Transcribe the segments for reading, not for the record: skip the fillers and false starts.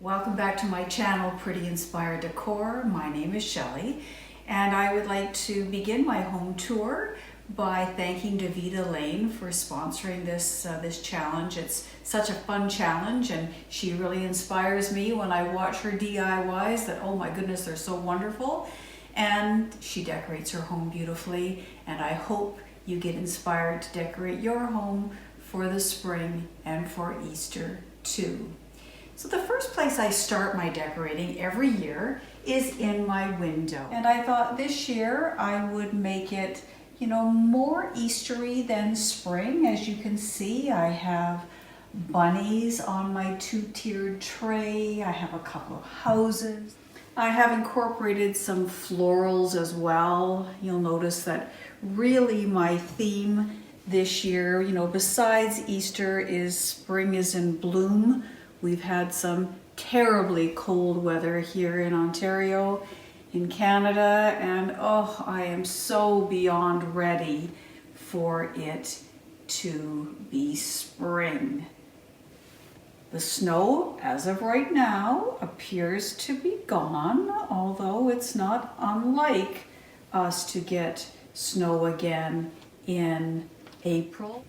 Welcome back to my channel, Pretty Inspired Decor. My name is Shelley, and I would like to begin my home tour by thanking Davida Lane for sponsoring this challenge. It's such a fun challenge, and she really inspires me when I watch her DIYs that, oh my goodness, they're so wonderful. And she decorates her home beautifully, and I hope you get inspired to decorate your home for the spring and for Easter too. So the first place I start my decorating every year is in my window. And I thought this year I would make it, more Eastery than spring. As you can see, I have bunnies on my two-tiered tray. I have a couple of houses. I have incorporated some florals as well. You'll notice that really my theme this year, besides Easter, is spring is in bloom. We've had some terribly cold weather here in Ontario, in Canada, and oh, I am so beyond ready for it to be spring. The snow, as of right now, appears to be gone, although it's not unlike us to get snow again in April.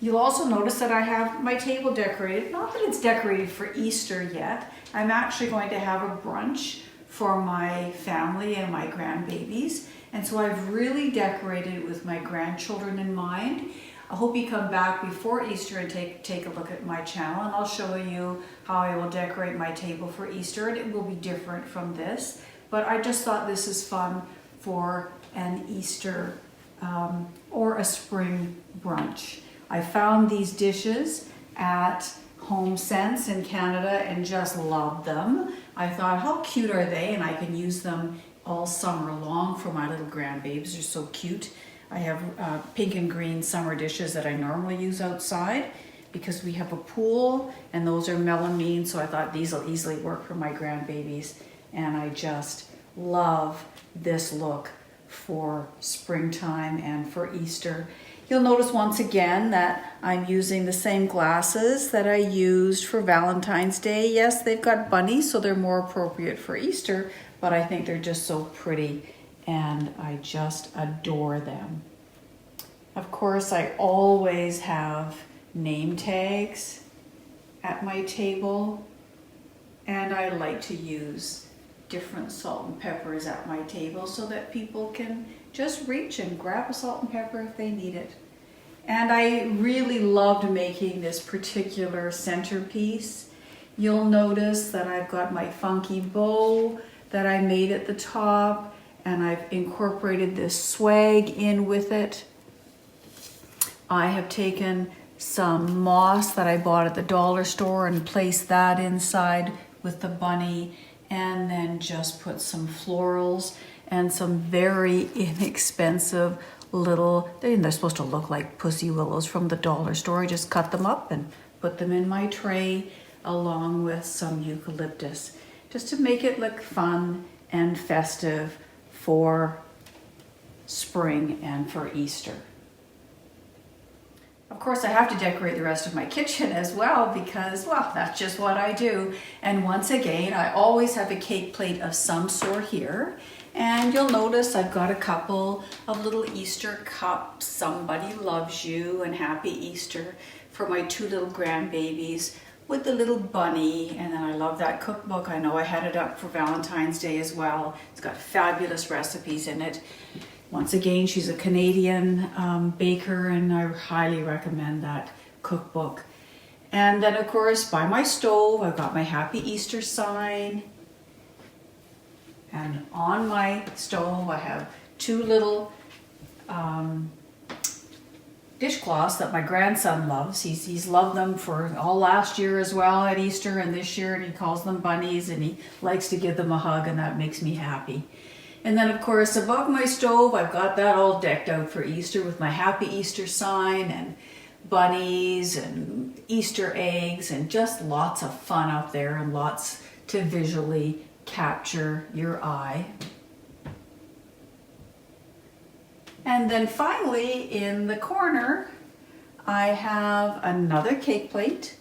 You'll also notice that I have my table decorated. Not that it's decorated for Easter yet. I'm actually going to have a brunch for my family and my grandbabies. And so I've really decorated with my grandchildren in mind. I hope you come back before Easter and take a look at my channel, and I'll show you how I will decorate my table for Easter, and it will be different from this. But I just thought this is fun for an Easter or a spring brunch. I found these dishes at Home Sense in Canada and just loved them. I thought, how cute are they? And I can use them all summer long for my little grandbabies. They're so cute. I have pink and green summer dishes that I normally use outside because we have a pool, and those are melamine, so I thought these will easily work for my grandbabies. And I just love this look for springtime and for Easter. You'll notice once again that I'm using the same glasses that I used for Valentine's Day. Yes, they've got bunnies, so they're more appropriate for Easter, but I think they're just so pretty and I just adore them. Of course, I always have name tags at my table, and I like to use different salt and peppers at my table so that people can just reach and grab a salt and pepper if they need it. And I really loved making this particular centerpiece. You'll notice that I've got my funky bow that I made at the top, and I've incorporated this swag in with it. I have taken some moss that I bought at the dollar store and placed that inside with the bunny, and then just put some florals and some very inexpensive little, they're supposed to look like pussy willows from the dollar store. I just cut them up and put them in my tray along with some eucalyptus, just to make it look fun and festive for spring and for Easter. Of course, I have to decorate the rest of my kitchen as well because, well, that's just what I do. And once again, I always have a cake plate of some sort here. And you'll notice I've got a couple of little Easter cups, Somebody Loves You and Happy Easter, for my two little grandbabies with the little bunny. And then I love that cookbook. I know I had it up for Valentine's Day as well. It's got fabulous recipes in it. Once again, she's a Canadian baker, and I highly recommend that cookbook. And then, of course, by my stove, I've got my Happy Easter sign. And on my stove, I have two little dishcloths that my grandson loves. He's loved them for all last year as well at Easter and this year, and he calls them bunnies, and he likes to give them a hug, and that makes me happy. And then, of course, above my stove, I've got that all decked out for Easter with my Happy Easter sign and bunnies and Easter eggs, and just lots of fun up there and lots to visually capture your eye. And then finally, in the corner, I have another cake plate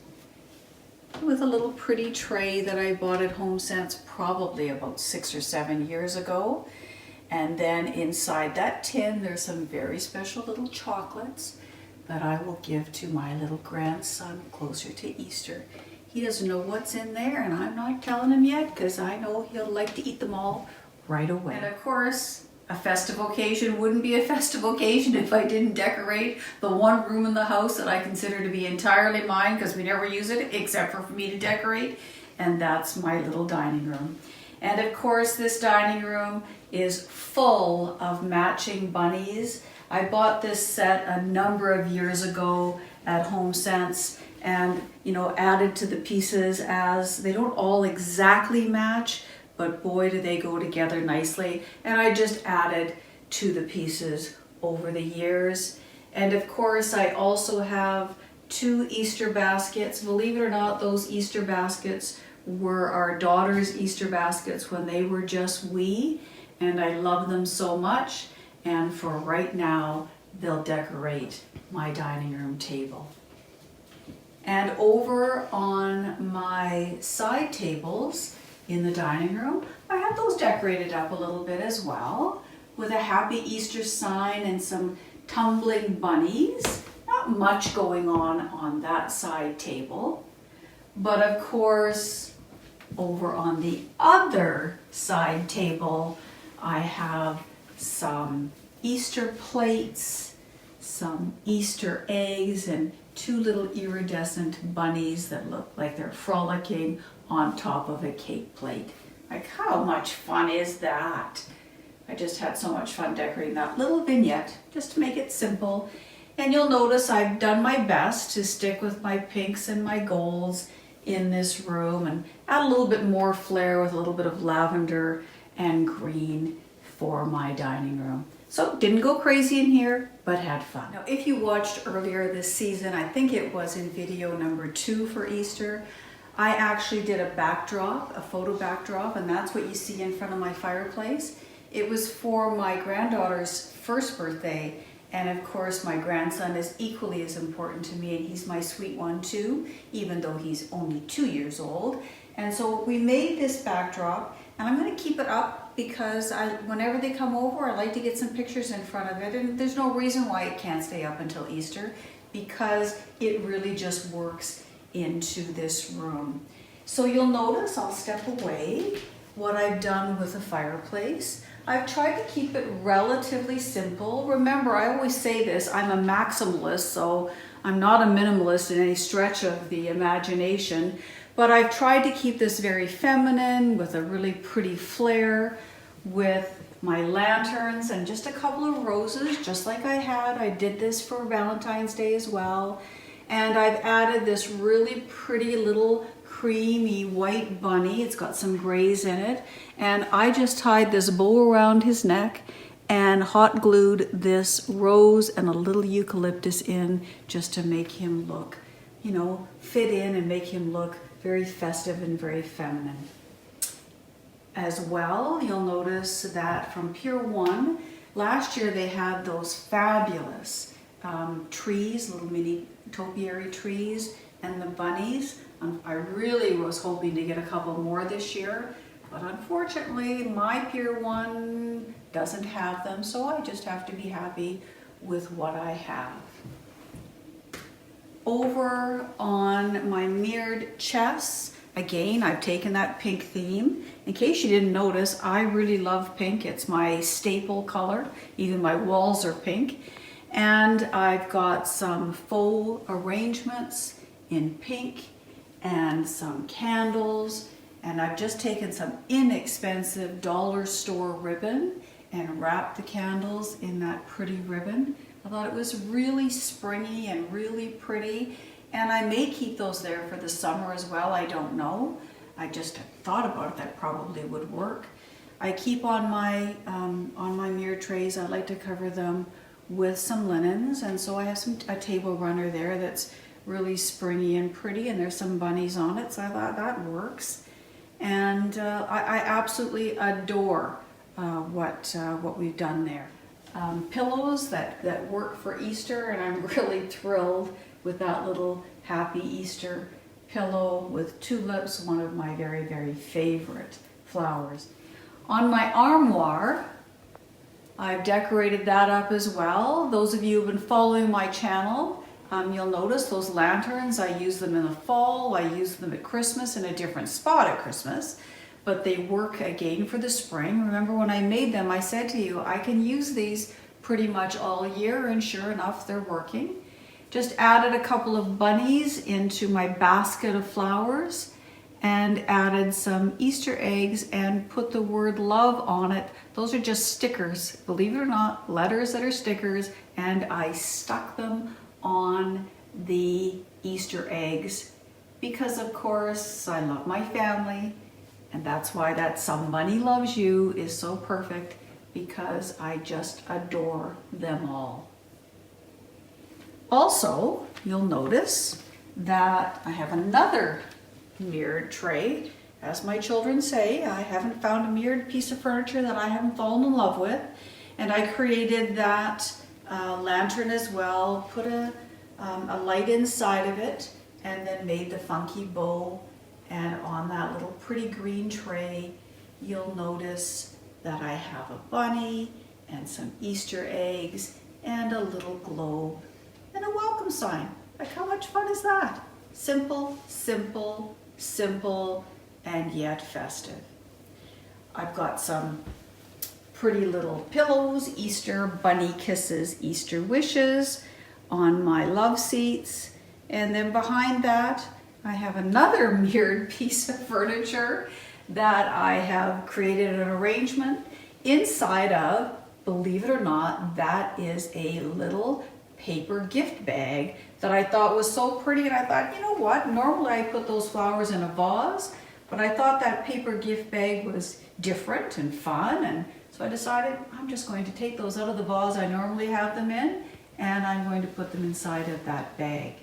with a little pretty tray that I bought at HomeSense probably about 6 or 7 years ago. And then inside that tin, there's some very special little chocolates that I will give to my little grandson closer to Easter. He doesn't know what's in there, and I'm not telling him yet because I know he'll like to eat them all right away. And of course, a festive occasion wouldn't be a festive occasion if I didn't decorate the one room in the house that I consider to be entirely mine because we never use it except for me to decorate, and that's my little dining room. And of course, this dining room is full of matching bunnies. I bought this set a number of years ago at HomeSense and, you know, added to the pieces as they don't all exactly match, but boy, do they go together nicely. And I just added to the pieces over the years. And of course, I also have 2 Easter baskets. Believe it or not, those Easter baskets were our daughter's Easter baskets when they were just wee, and I love them so much. And for right now, they'll decorate my dining room table. And over on my side tables in the dining room, I have those decorated up a little bit as well, with a happy Easter sign and some tumbling bunnies. Not much going on that side table, but of course, over on the other side table, I have some Easter plates, some Easter eggs, and 2 little iridescent bunnies that look like they're frolicking on top of a cake plate. Like, how much fun is that? I just had so much fun decorating that little vignette just to make it simple. And you'll notice I've done my best to stick with my pinks and my golds in this room and add a little bit more flair with a little bit of lavender and green for my dining room. So didn't go crazy in here, but had fun. Now, if you watched earlier this season, I think it was in video number 2 for Easter, I actually did a backdrop, a photo backdrop, and that's what you see in front of my fireplace. It was for my granddaughter's first birthday, and of course my grandson is equally as important to me, and he's my sweet one too, even though he's only 2 years old. And so we made this backdrop, and I'm going to keep it up because whenever they come over, I like to get some pictures in front of it, and there's no reason why it can't stay up until Easter because it really just works into this room. So you'll notice, I'll step away, what I've done with the fireplace. I've tried to keep it relatively simple. Remember, I always say this, I'm a maximalist, so I'm not a minimalist in any stretch of the imagination, but I've tried to keep this very feminine with a really pretty flair with my lanterns and just a couple of roses, just like I did this for Valentine's Day as well. And I've added this really pretty little creamy white bunny. It's got some grays in it. And I just tied this bow around his neck and hot glued this rose and a little eucalyptus in just to make him look, you know, fit in and make him look very festive and very feminine. As well, you'll notice that from Pier 1, last year they had those fabulous trees, little mini topiary trees, and the bunnies. I really was hoping to get a couple more this year, but unfortunately my Pier 1 doesn't have them, so I just have to be happy with what I have. Over on my mirrored chests, again, I've taken that pink theme. In case you didn't notice, I really love pink. It's my staple color. Even my walls are pink. And I've got some faux arrangements in pink and some candles. And I've just taken some inexpensive dollar store ribbon and wrapped the candles in that pretty ribbon. I thought it was really springy and really pretty. And I may keep those there for the summer as well, I don't know. I just thought about it, that probably would work. I keep on my mirror trays, I like to cover them with some linens, and so I have a table runner there that's really springy and pretty, and there's some bunnies on it, so I thought that works. And I absolutely adore what we've done there. Pillows that work for Easter, and I'm really thrilled with that little happy Easter pillow with tulips, one of my very, very favorite flowers. On my armoire, I've decorated that up as well. Those of you who've been following my channel, you'll notice those lanterns. I use them in the fall, I use them at Christmas in a different spot at Christmas, but they work again for the spring. Remember when I made them, I said to you, I can use these pretty much all year, and sure enough, they're working. Just added a couple of bunnies into my basket of flowers and added some Easter eggs and put the word love on it. Those are just stickers, believe it or not, letters that are stickers, and I stuck them on the Easter eggs because of course I love my family, and that's why that Somebody Loves You is so perfect, because I just adore them all. Also, you'll notice that I have another mirrored tray. As my children say, I haven't found a mirrored piece of furniture that I haven't fallen in love with. And I created that lantern as well, put a light inside of it, and then made the funky bow. And on that little pretty green tray, you'll notice that I have a bunny and some Easter eggs and a little globe and a welcome sign. Like, how much fun is that? Simple, simple, simple, and yet festive. I've got some pretty little pillows, Easter bunny kisses, Easter wishes on my love seats. And then behind that, I have another mirrored piece of furniture that I have created an arrangement inside of, believe it or not, that is a little paper gift bag that I thought was so pretty. And I thought, you know what, normally I put those flowers in a vase, but I thought that paper gift bag was different and fun, and so I decided I'm just going to take those out of the vase I normally have them in, and I'm going to put them inside of that bag.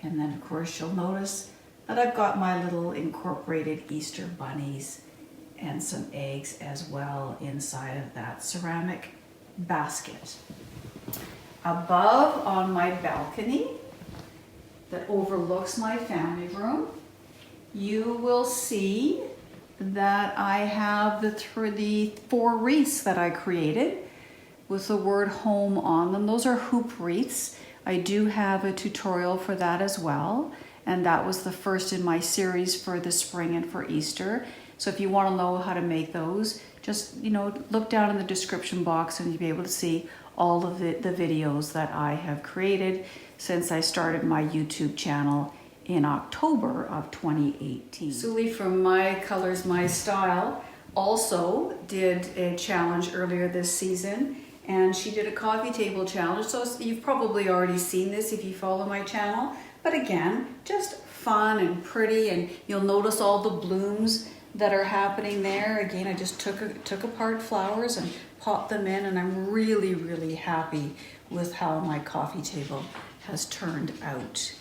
And then of course you'll notice that I've got my little incorporated Easter bunnies and some eggs as well inside of that ceramic basket. Above on my balcony that overlooks my family room, you will see that I have the 4 wreaths that I created with the word home on them. Those are hoop wreaths. I do have a tutorial for that as well, and that was the first in my series for the spring and for Easter. So if you want to know how to make those, just look down in the description box and you'll be able to see all of the videos that I have created since I started my YouTube channel in October of 2018. Suli from My Colors, My Style also did a challenge earlier this season, and she did a coffee table challenge. So you've probably already seen this if you follow my channel, but again, just fun and pretty, and you'll notice all the blooms that are happening there. Again, I just took apart flowers and popped them in, and I'm really, really happy with how my coffee table has turned out.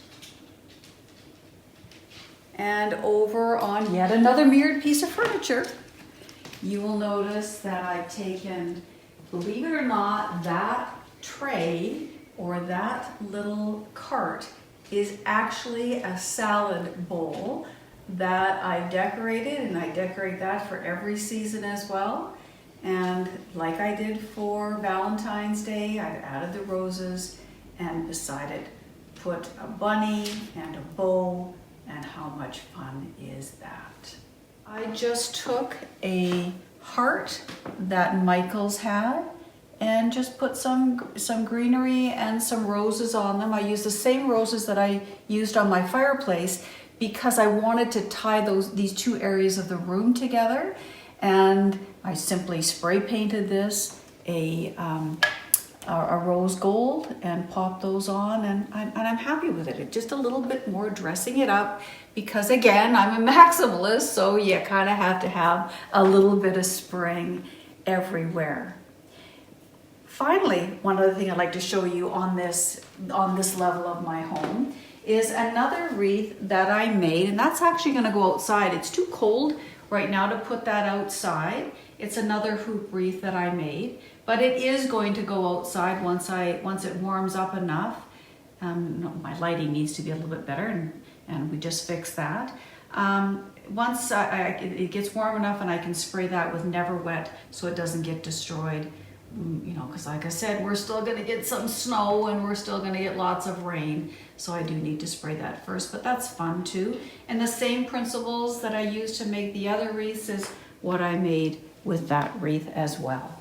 And over on yet another mirrored piece of furniture, you will notice that I've taken, believe it or not, that tray or that little cart is actually a salad bowl that I decorated, and I decorate that for every season as well. And like I did for Valentine's Day, I've added the roses, and beside it put a bunny and a bow, and how much fun is that? I just took a heart that Michael's had and just put some greenery and some roses on them. I used the same roses that I used on my fireplace because I wanted to tie these 2 areas of the room together, and I simply spray painted this a rose gold and popped those on, and I'm happy with it. It's just a little bit more dressing it up because, again, I'm a maximalist, so you kind of have to have a little bit of spring everywhere. Finally, one other thing I'd like to show you on this level of my home is another wreath that I made, and that's actually going to go outside. It's too cold right now to put that outside. It's another hoop wreath that I made, but it is going to go outside once it warms up enough. My lighting needs to be a little bit better, and and we just fixed that. Once it gets warm enough and I can spray that with Never Wet so it doesn't get destroyed, you know, because like I said, we're still going to get some snow and we're still going to get lots of rain, so I do need to spray that first, but that's fun too. And the same principles that I used to make the other wreaths is what I made with that wreath as well.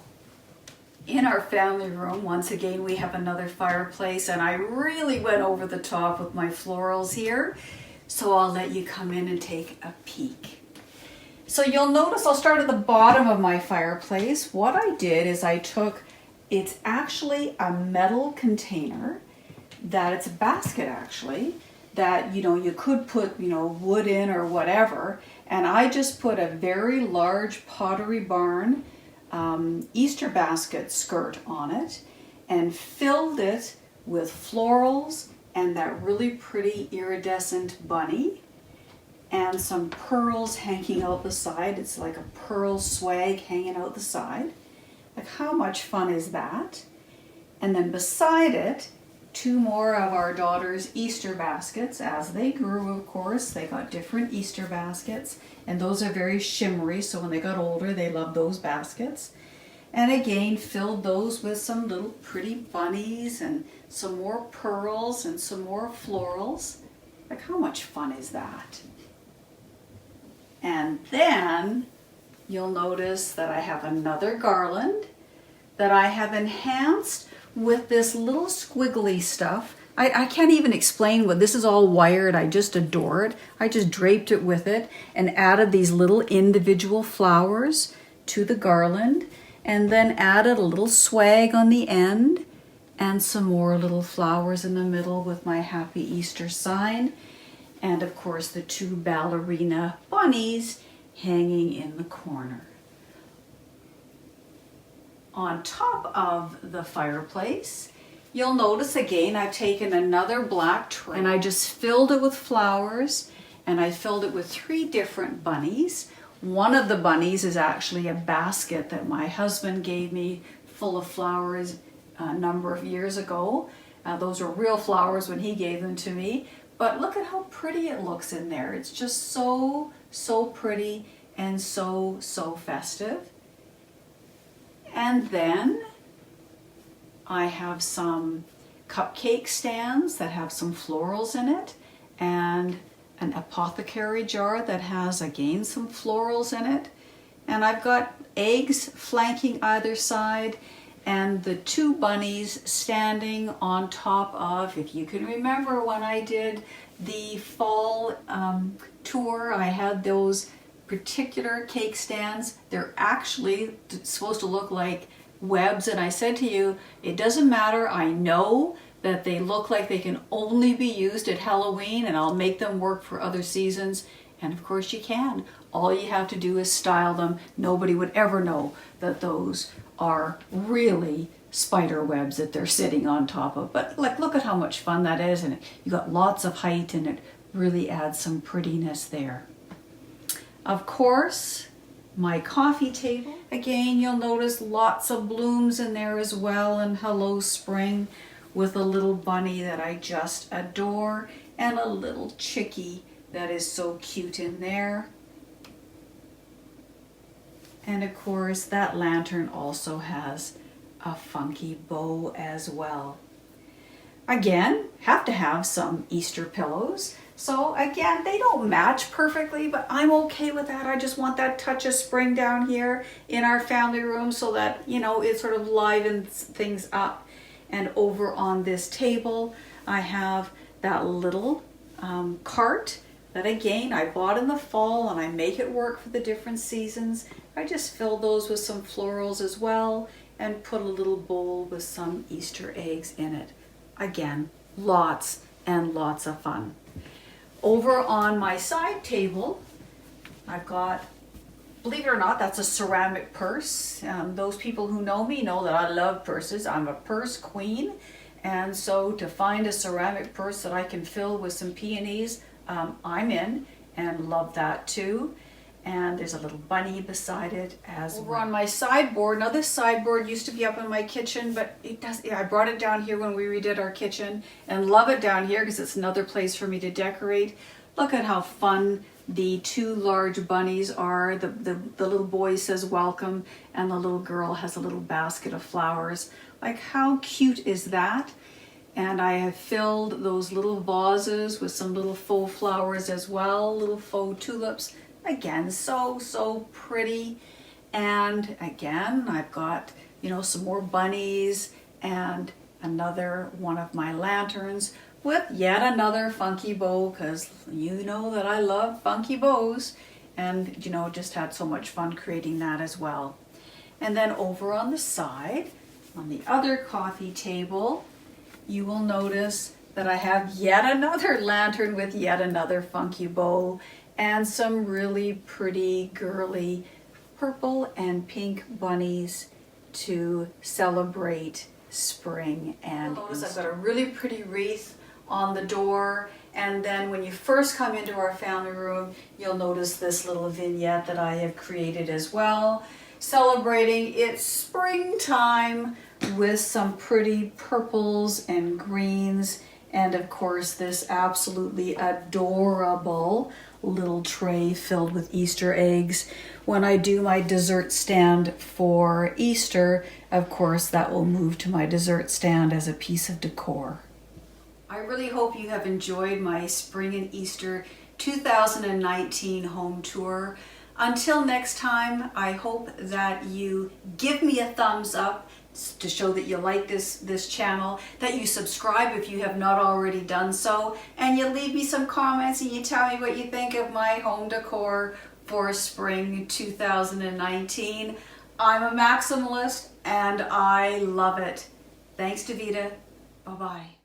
In our family room, once again, we have another fireplace, and I really went over the top with my florals here. So I'll let you come in and take a peek. So you'll notice I'll start at the bottom of my fireplace. What I did is I took, it's actually a metal container, that it's a basket actually, that, you know, you could put, you know, wood in or whatever. And I just put a very large Pottery Barn Easter basket skirt on it and filled it with florals and that really pretty iridescent bunny and some pearls hanging out the side. It's like a pearl swag hanging out the side. Like, how much fun is that? And then beside it, 2 more of our daughter's Easter baskets. As they grew, of course, they got different Easter baskets, and those are very shimmery, so when they got older, they loved those baskets. And again, filled those with some little pretty bunnies and some more pearls and some more florals. Like, how much fun is that? And then you'll notice that I have another garland that I have enhanced with this little squiggly stuff. I can't even explain what this is. All wired. I just adore it. I just draped it with it and added these little individual flowers to the garland, and then added a little swag on the end and some more little flowers in the middle with my Happy Easter sign, and of course the 2 ballerina bunnies hanging in the corner. On top of the fireplace, you'll notice again I've taken another black tray and I just filled it with flowers, and I filled it with 3 different bunnies. One of the bunnies is actually a basket that my husband gave me full of flowers a number of years ago. Those are real flowers when he gave them to me, but look at how pretty it looks in there. It's just so pretty and so festive. And then I have some cupcake stands that have some florals in it, and an apothecary jar that has again some florals in it. And I've got eggs flanking either side, and the 2 bunnies standing on top of, if you can remember when I did the fall tour, I had those particular cake stands. They're actually supposed to look like webs, and I said to you, it doesn't matter, I know that they look like they can only be used at Halloween, and I'll make them work for other seasons. And of course you can. All you have to do is style them. Nobody would ever know that those are really spider webs that they're sitting on top of. But like, look at how much fun that is, and you got lots of height, and it really adds some prettiness there. Of course, my coffee table. Again, you'll notice lots of blooms in there as well, and Hello Spring, with a little bunny that I just adore, and a little chickie that is so cute in there. And of course, that lantern also has a funky bow as well. Again, have to have some Easter pillows. So again, they don't match perfectly, but I'm okay with that. I just want that touch of spring down here in our family room so that, you know, it sort of livens things up. And over on this table, I have that little cart that again, I bought in the fall, and I make it work for the different seasons. I just fill those with some florals as well, and put a little bowl with some Easter eggs in it. Again, lots and lots of fun. Over on my side table, I've got, believe it or not, that's a ceramic purse. Those people who know me know that I love purses. I'm a purse queen. And so to find a ceramic purse that I can fill with some peonies, I'm in, and love that too. and there's a little bunny beside it as well. Over on my sideboard, now this sideboard used to be up in my kitchen, but I brought it down here when we redid our kitchen and love it down here because it's another place for me to decorate. Look at how fun the two large bunnies are. The little boy says welcome and the little girl has a little basket of flowers. Like, how cute is that? And I have filled those little vases with some little faux flowers as well, little faux tulips. Again, so pretty. And again, I've got, some more bunnies and another one of my lanterns with yet another funky bow, because you know that I love funky bows, and just had so much fun creating that as well. And then over on the side, on the other coffee table, you will notice that I have yet another lantern with yet another funky bow and some really pretty girly purple and pink bunnies to celebrate spring. And notice I've got a really pretty wreath on the door, and then when you first come into our family room, you'll notice this little vignette that I have created as well, celebrating its springtime with some pretty purples and greens, and of course this absolutely adorable little tray filled with Easter eggs. When I do my dessert stand for Easter, of course that will move to my dessert stand as a piece of decor. I really hope you have enjoyed my Spring and Easter 2019 home tour. Until next time, I hope that you give me a thumbs up to show that you like this channel, that you subscribe if you have not already done so, and you leave me some comments and you tell me what you think of my home decor for spring 2019. I'm a maximalist and I love it. Thanks, Davida. Bye-bye.